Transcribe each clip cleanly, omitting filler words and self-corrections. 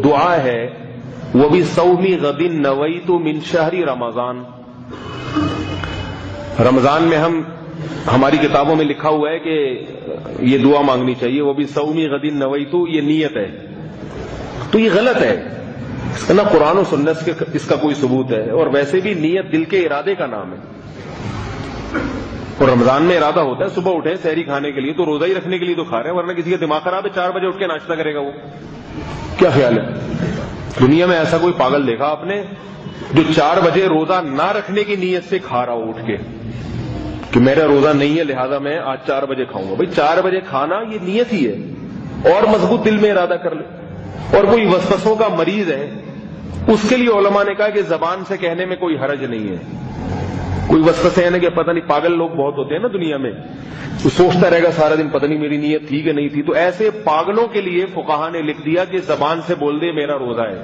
دعا ہے وہ بھی صومی غدن نویت من شہر رمضان. رمضان میں ہماری کتابوں میں لکھا ہوا ہے کہ یہ دعا مانگنی چاہیے, وہ بھی صومی غدن نویت, یہ نیت ہے. تو یہ غلط ہے, اس کا نہ قرآن و سنت اس کا کوئی ثبوت ہے, اور ویسے بھی نیت دل کے ارادے کا نام ہے. اور رمضان میں ارادہ ہوتا ہے صبح اٹھے سحری کھانے کے لیے تو روزہ ہی رکھنے کے لیے تو کھا رہے ہیں, ورنہ کسی کا دماغ خراب ہے 4 بجے اٹھ کے ناشتہ کرے گا, وہ کیا خیال ہے؟ دنیا میں ایسا کوئی پاگل دیکھا آپ نے جو 4 بجے روزہ نہ رکھنے کی نیت سے کھا رہا ہو اٹھ کے کہ میرا روزہ نہیں ہے لہذا میں آج 4 بجے کھاؤں گا؟ بھائی 4 بجے کھانا یہ نیت ہی ہے, اور مضبوط دل میں ارادہ کر لے. اور کوئی وسوسوں کا مریض ہے, اس کے لیے علماء نے کہا کہ زبان سے کہنے میں کوئی حرج نہیں ہے. کوئی وسوسے ہیں کہ پتہ نہیں, پاگل لوگ بہت ہوتے ہیں نا دنیا میں, وہ سوچتا رہے گا سارا دن پتہ نہیں میری نیت تھی کہ نہیں تھی. تو ایسے پاگلوں کے لیے فقہا نے لکھ دیا کہ زبان سے بول دے میرا روزہ ہے.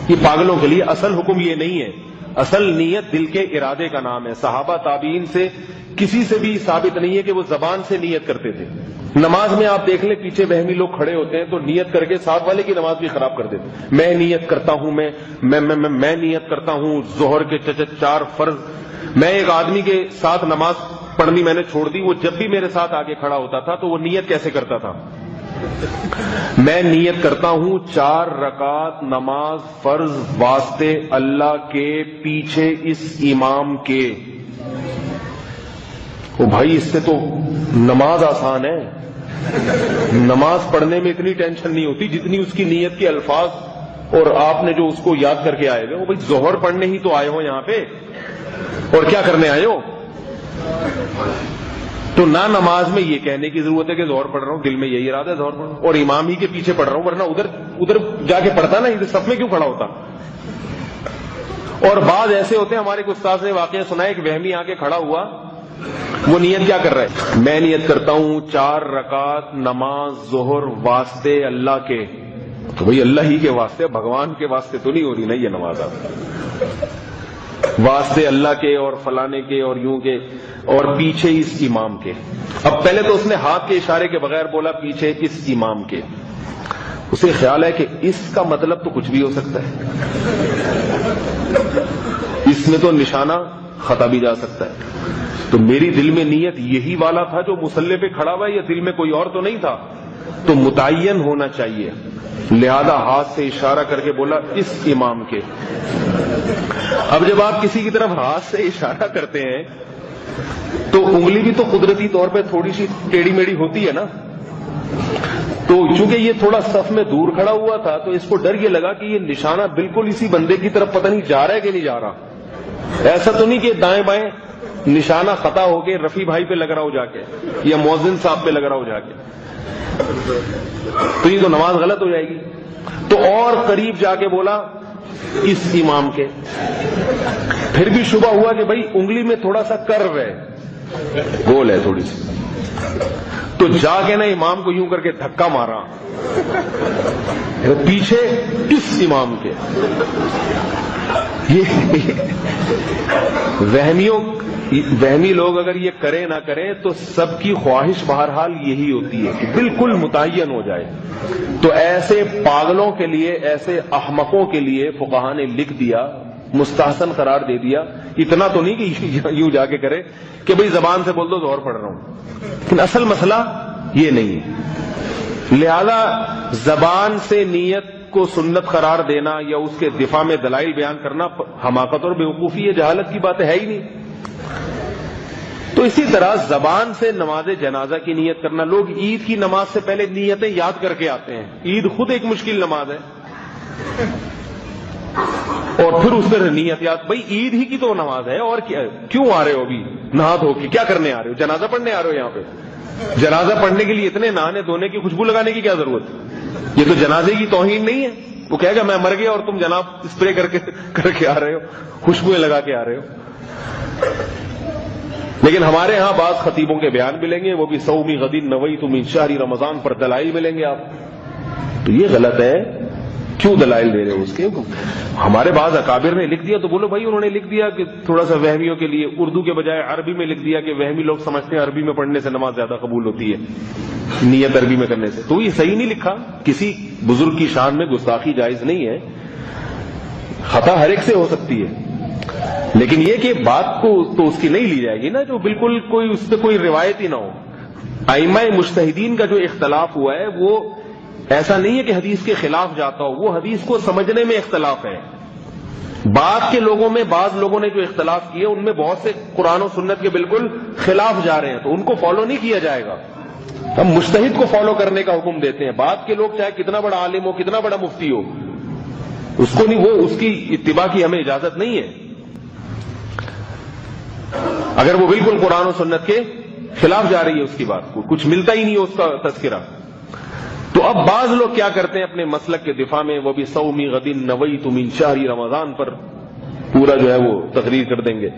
یہ پاگلوں کے لیے, اصل حکم یہ نہیں ہے. اصل نیت دل کے ارادے کا نام ہے. صحابہ تابعین سے کسی سے بھی ثابت نہیں ہے کہ وہ زبان سے نیت کرتے تھے. نماز میں آپ دیکھ لیں پیچھے وہمی لوگ کھڑے ہوتے ہیں تو نیت کر کے ساتھ والے کی نماز بھی خراب کر دیتے. میں نیت کرتا ہوں, میں نیت کرتا ہوں ظہر کے 4 فرض. میں ایک آدمی کے ساتھ نماز پڑھنی میں نے چھوڑ دی, وہ جب بھی میرے ساتھ آگے کھڑا ہوتا تھا تو وہ نیت کیسے کرتا تھا؟ میں نیت کرتا ہوں 4 رکعت نماز فرض واسطے اللہ کے پیچھے اس امام کے. او بھائی اس سے تو نماز آسان ہے. نماز پڑھنے میں اتنی ٹینشن نہیں ہوتی جتنی اس کی نیت کے الفاظ, اور آپ نے جو اس کو یاد کر کے آئے ہوئے. وہ بھائی ظہر پڑھنے ہی تو آئے ہو یہاں پہ, اور کیا کرنے آئے ہو؟ تو نہ نماز میں یہ کہنے کی ضرورت ہے کہ ظہر پڑھ رہا ہوں, دل میں یہی ارادہ ہے ظہر پڑھ رہا ہوں, اور امام ہی کے پیچھے پڑھ رہا ہوں, ورنہ ادھر جا کے پڑھتا نا, ادھر صف میں کیوں کھڑا ہوتا؟ اور بعض ایسے ہوتے ہیں, ہمارے کو استاد نے واقعہ سنا ہے, ایک وہمی آ کے کھڑا ہوا, وہ نیت کیا کر رہا ہے؟ میں نیت کرتا ہوں 4 رکعت نماز ظہر واسطے اللہ کے. تو بھئی اللہ ہی کے واسطے, بھگوان کے واسطے تو نہیں ہو رہی نا یہ نماز, واسطے اللہ کے اور فلانے کے اور یوں کے, اور پیچھے اس امام کے. اب پہلے تو اس نے ہاتھ کے اشارے کے بغیر بولا پیچھے اس امام کے. اسے خیال ہے کہ اس کا مطلب تو کچھ بھی ہو سکتا ہے, اس میں تو نشانہ خطا بھی جا سکتا ہے. تو میری دل میں نیت یہی والا تھا جو مصلی پہ کھڑا ہوا ہے, یا دل میں کوئی اور تو نہیں تھا؟ تو متعین ہونا چاہیے, لہذا ہاتھ سے اشارہ کر کے بولا اس امام کے. اب جب آپ کسی کی طرف ہاتھ سے اشارہ کرتے ہیں تو انگلی بھی تو قدرتی طور پہ تھوڑی سی ٹیڑھی میڑھی ہوتی ہے نا. تو چونکہ یہ تھوڑا صف میں دور کھڑا ہوا تھا تو اس کو ڈر یہ لگا کہ یہ نشانہ بالکل اسی بندے کی طرف پتہ نہیں جا رہا ہے کہ نہیں جا رہا. ایسا تو نہیں کہ دائیں بائیں نشانہ خطا ہو کے رفیع بھائی پہ لگ رہا ہو جا کے, یا مؤذن صاحب پہ لگ رہا ہو جا کے, تو یہ تو نماز غلط ہو جائے گی. تو اور قریب جا کے بولا اس امام کے. پھر بھی شبہ ہوا کہ بھائی انگلی میں تھوڑا سا کرو ہے, گول ہے تھوڑی سی, تو جا کے نا امام کو یوں کر کے دھکا مارا, پیچھے اس امام کے. وہمی لوگ اگر یہ کریں نہ کریں تو سب کی خواہش بہرحال یہی ہوتی ہے کہ بالکل متعین ہو جائے. تو ایسے پاگلوں کے لیے, ایسے احمقوں کے لیے فقہا نے لکھ دیا, مستحسن قرار دے دیا. اتنا تو نہیں کہ یوں جا کے کرے کہ بھئی زبان سے بول دو ظہر پڑھ رہا ہوں, لیکن اصل مسئلہ یہ نہیں ہے. لہذا زبان سے نیت کو سنت قرار دینا یا اس کے دفاع میں دلائل بیان کرنا حماقت اور بیوقوفی ہے, جہالت کی بات ہے ہی نہیں. تو اسی طرح زبان سے نماز جنازہ کی نیت کرنا, لوگ عید کی نماز سے پہلے نیتیں یاد کر کے آتے ہیں. عید خود ایک مشکل نماز ہے, اور پھر اس پر نیت یاد. بھائی عید ہی کی تو نماز ہے, اور کیوں آ رہے ہو ابھی نہا دھو کے؟ کیا کرنے آ رہے ہو؟ جنازہ پڑھنے آ رہے ہو یہاں پہ؟ جنازہ پڑھنے کے لیے اتنے نہانے دھونے کی, خوشبو لگانے کی کیا ضرورت ہے؟ یہ تو جنازے کی توہین نہیں ہے. وہ کہے گا میں مر گیا اور تم جناب اسپرے کر کے آ رہے ہو, خوشبوئیں لگا کے آ رہے ہو. لیکن ہمارے ہاں بعض خطیبوں کے بیان ملیں گے, وہ بھی صومی غدین نویت من شہر رمضان پر دلائل ملیں گے آپ. تو یہ غلط ہے. کیوں دلائل دے رہے ہو اس کے؟ ہمارے بعض اکابر نے لکھ دیا تو بولو بھائی انہوں نے لکھ دیا کہ تھوڑا سا وہمیوں کے لیے اردو کے بجائے عربی میں لکھ دیا کہ وہمی لوگ سمجھتے ہیں عربی میں پڑھنے سے نماز زیادہ قبول ہوتی ہے نیت عربی میں کرنے سے. تو یہ صحیح نہیں لکھا. کسی بزرگ کی شان میں گستاخی جائز نہیں ہے. خطا ہر ایک سے ہو سکتی ہے, لیکن یہ کہ بات کو تو اس کی نہیں لی جائے گی نا جو بالکل کوئی اس پہ کوئی روایت ہی نہ ہو. ائمہ مجتہدین کا جو اختلاف ہوا ہے وہ ایسا نہیں ہے کہ حدیث کے خلاف جاتا ہو, وہ حدیث کو سمجھنے میں اختلاف ہے. بعد کے لوگوں میں بعض لوگوں نے جو اختلاف کیے ان میں بہت سے قرآن و سنت کے بالکل خلاف جا رہے ہیں, تو ان کو فالو نہیں کیا جائے گا. ہم مجتہد کو فالو کرنے کا حکم دیتے ہیں. بعد کے لوگ چاہے کتنا بڑا عالم ہو کتنا بڑا مفتی ہو اس کو نہیں, وہ اس کی اتباع کی ہمیں اجازت نہیں ہے اگر وہ بالکل قرآن و سنت کے خلاف جا رہی ہے. اس کی بات کو کچھ ملتا ہی نہیں ہے اس کا تذکرہ. تو اب بعض لوگ کیا کرتے ہیں اپنے مسلک کے دفاع میں وہ بھی صومی غد نویت من شہر رمضان پر پورا جو ہے وہ تقریر کر دیں گے.